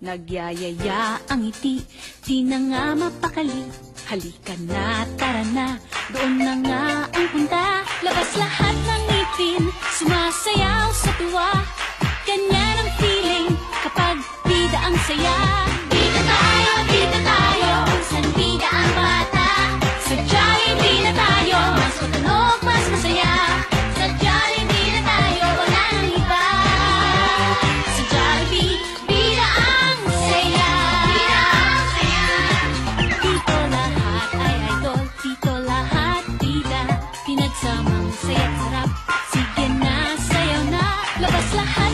Nagyayaya ang ngiti, di na nga mapakali. Halika na, tara na, doon na nga ang punta. Labas lahat ng ngipin, sumasayaw sa tuwa. Ganyan ang feeling kapag bida ang saya. Bida tayo, kung saan bida ang bata. Sa Jollibee na tayo, mas matunog, mas masaya. Sa Jollibee na tayo, wala nang iba. Sa Jollibee, bida ang saya. Bida ang saya. Dito lahat ay idol, dito lahat bida. Pinagsamang saya't sarap, sige na, sayaw na. Labas lahat